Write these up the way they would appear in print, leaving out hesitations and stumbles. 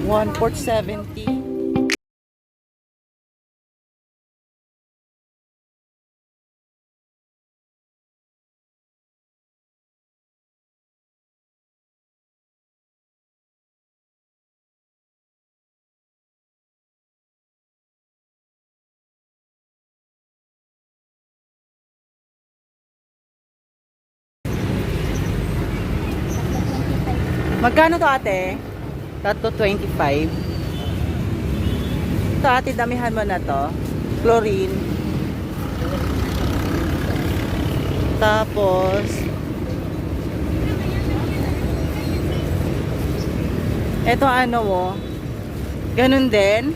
1 port 70. Magkano to ate? Tatlo 25. Ito ate, damihan mo na to. Chlorine. Tapos ito ano mo? Ganun din.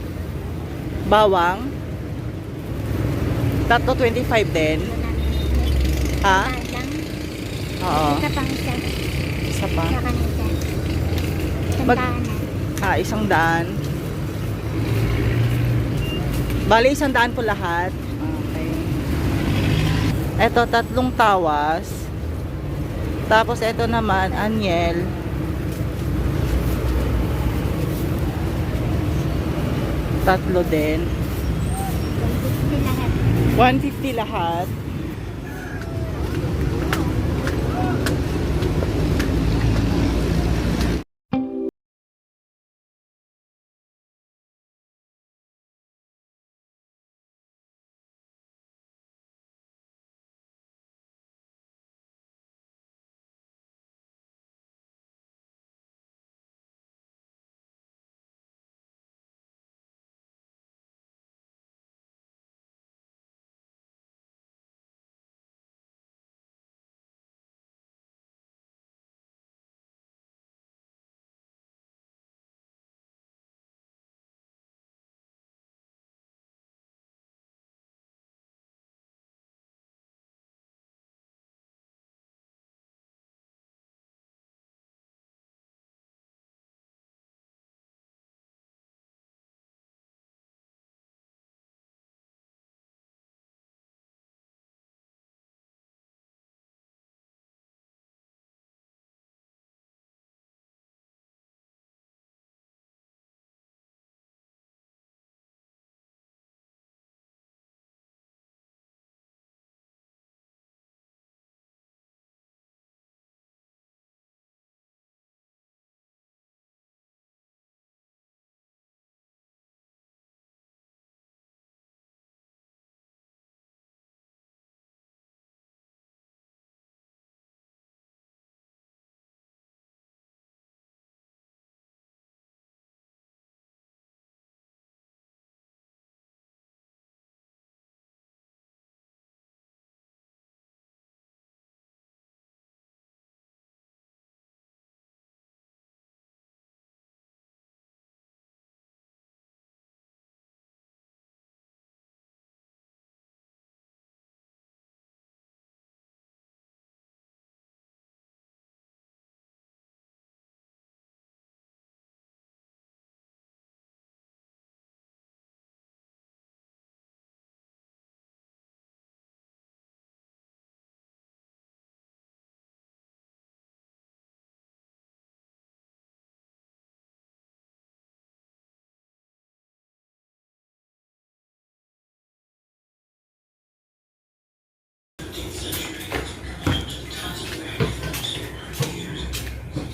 Bawang. Tatlo 25 din. Ha? Oo. Isa pang isa. Isa pa. Saka na isa. Isang daan. 100. Bali, 100 po lahat. Okay. Ito, 3 tawas. Tapos, ito naman, anyel. Tatlo din. 150 lahat.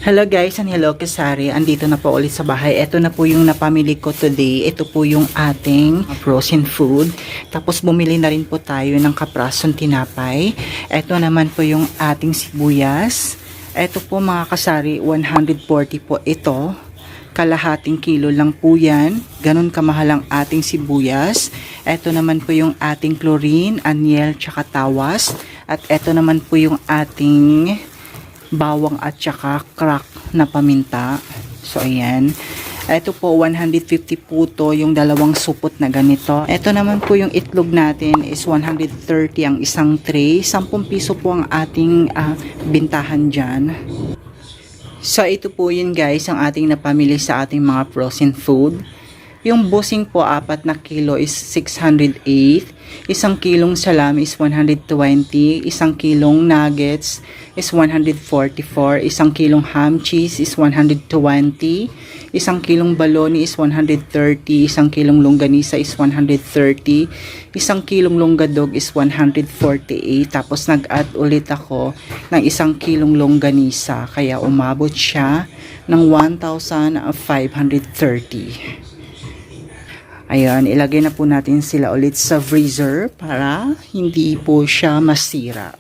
Hello guys and hello Kasari. Andito na po ulit sa bahay. Ito na po yung napamili ko today. Ito po yung ating frozen food. Tapos bumili na rin po tayo ng kaprasong tinapay. Ito naman po yung ating sibuyas. Ito po mga Kasari, 140 po ito. Kalahating kilo lang po yan. Ganon kamahal ang ating sibuyas. Ito naman po yung ating chlorine, anyel, tsaka tawas. At ito naman po yung ating bawang at saka crack na paminta. So ayan, ito po 150 po to yung dalawang supot na ganito. Ito naman po yung itlog natin is 130 ang isang tray. 10 piso po ang ating bintahan dyan. So ito po yun guys ang ating napamili sa ating mga frozen food. Yung busing po, 4 kilo is 608. Isang kilong salami is 120. Isang kilong nuggets is 144. Isang kilong ham cheese is 120. Isang kilong baloney is 130. Isang kilong longganisa is 130. Isang kilong longgadog is 148. Tapos nag-add ulit ako ng isang kilong longganisa. Kaya umabot siya ng 1,530. Ayan, ilagay na po natin sila ulit sa freezer para hindi po siya masira.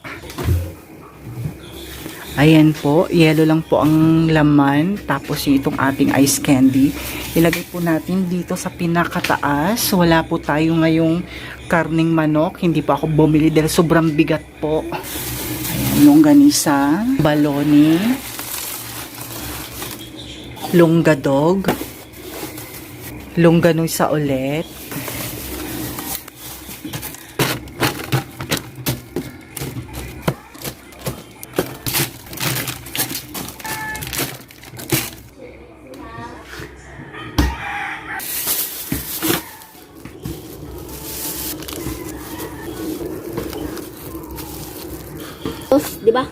Ayan po, yellow lang po ang laman. Tapos yung itong ating ice candy, ilagay po natin dito sa pinakataas. Wala po tayo ngayong karning manok. Hindi pa ako bumili dahil sobrang bigat po. Ayan, longganisa, baloney, longgadog, longganisa ulit. Di ba?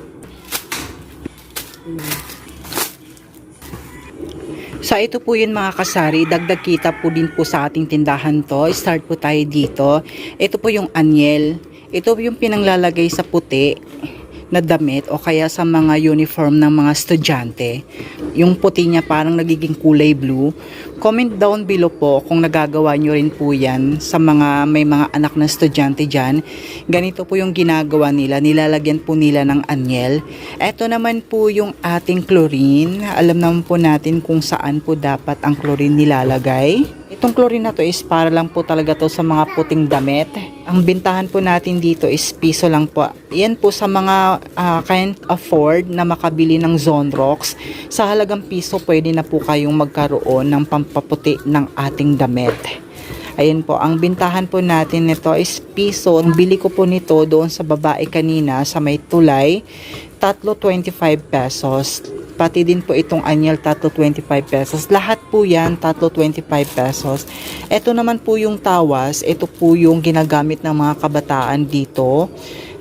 So ito po yun mga kasari, dagdag kita po din po sa ating tindahan to. Start po tayo dito. Ito po yung anyel. Ito yung pinanglalagay sa puti na damit o kaya sa mga uniform ng mga estudyante. Yung puti niya parang nagiging kulay blue. Comment down below po kung nagagawa nyo rin po yan sa mga may mga anak na estudyante dyan. Ganito po yung ginagawa nila. Nilalagyan po nila ng anyel. Ito naman po yung ating chlorine. Alam naman po natin kung saan po dapat ang chlorine nilalagay. Itong chlorine na to is para lang po talaga to sa mga puting damit. Ang bintahan po natin dito is piso lang po. Yan po sa mga can't afford na makabili ng Zonrox. Sa halagang piso pwede na po kayong magkaroon ng pampaputi ng ating damit. Ayan po, ang bintahan po natin nito is piso. Ang bili ko po nito doon sa babae kanina sa may tulay, 3.25 pesos. Pati din po itong anyel, 3.25 pesos. Lahat po yan, 3.25 pesos. Ito naman po yung tawas. Ito po yung ginagamit ng mga kabataan dito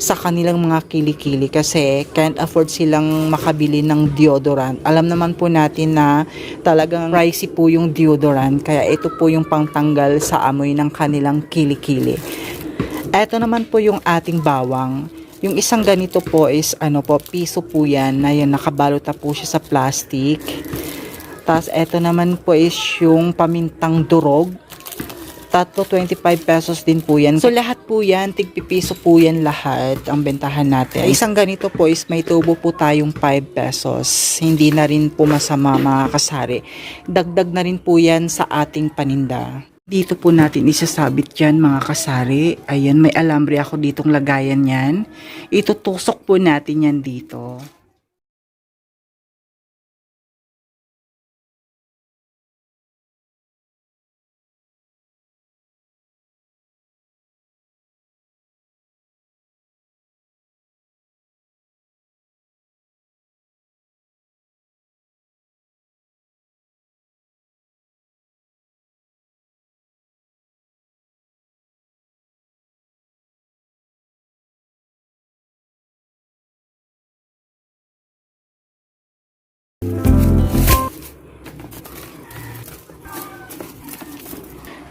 sa kanilang mga kilikili kasi can't afford silang makabili ng deodorant. Alam naman po natin na talagang pricey po yung deodorant. Kaya ito po yung pangtanggal sa amoy ng kanilang kilikili. Ito naman po yung ating bawang. Yung isang ganito po is piso po yan na yun, nakabalot na po siya sa plastic. Tapos eto naman po is yung pamintang durog. 3.25 pesos din po yan. So lahat po yan, tigpipiso po yan lahat ang bentahan natin. Isang ganito po is may tubo po tayong 5 pesos. Hindi na rin po masama mga kasari. Dagdag na rin po yan sa ating paninda. Dito po natin isasabit yan mga kasari. Ayan, may alambre ako ditong lagayan yan. Itutusok po natin yan dito.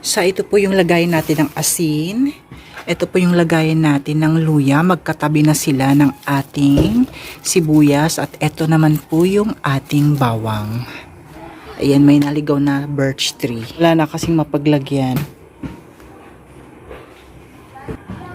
So, ito po yung lagayan natin ng asin. Ito po yung lagayan natin ng luya. Magkatabi na sila ng ating sibuyas. At ito naman po yung ating bawang. Ayan, may naligaw na birch tree. Wala na kasing mapaglagyan.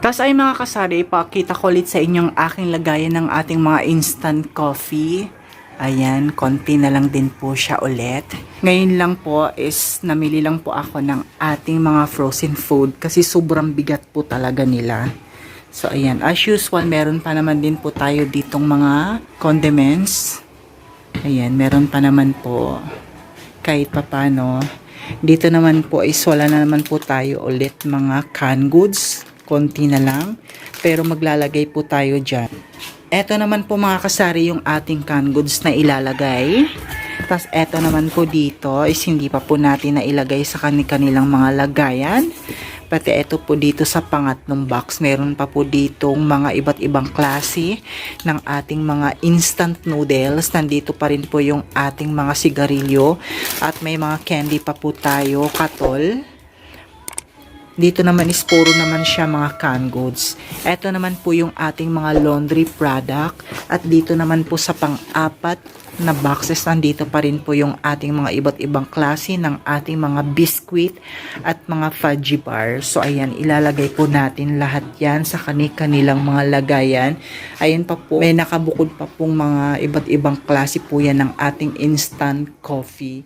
Tapos ay mga kasari, ipakita ko ulit sa inyong aking lagayan ng ating mga instant coffee. Ayan, konti na lang din po siya ulit. Ngayon lang po is namili lang po ako ng ating mga frozen food kasi sobrang bigat po talaga nila. So ayan, as usual, meron pa naman din po tayo ditong mga condiments. Ayan, meron pa naman po kahit papano. Dito naman po is wala na naman po tayo ulit mga canned goods. Konti na lang. Pero maglalagay po tayo dyan. Eto naman po mga kasari yung ating canned goods na ilalagay. Tapos eto naman po dito is hindi pa po natin nailagay sa kanilang mga lagayan. Pati ito po dito sa pangatlong box, meron pa po ditong mga iba't ibang klase ng ating mga instant noodles. Nandito pa rin po yung ating mga sigarilyo at may mga candy pa po tayo, katol. Dito naman is puro naman siya mga canned goods. Ito naman po yung ating mga laundry product. At dito naman po sa pang-apat na boxes, nandito pa rin po yung ating mga iba't ibang klase ng ating mga biscuit at mga fudgy bar. So ayan, ilalagay po natin lahat yan sa kanilang mga lagayan. Ayan pa po, may nakabukod pa pong mga iba't ibang klase po yan ng ating instant coffee.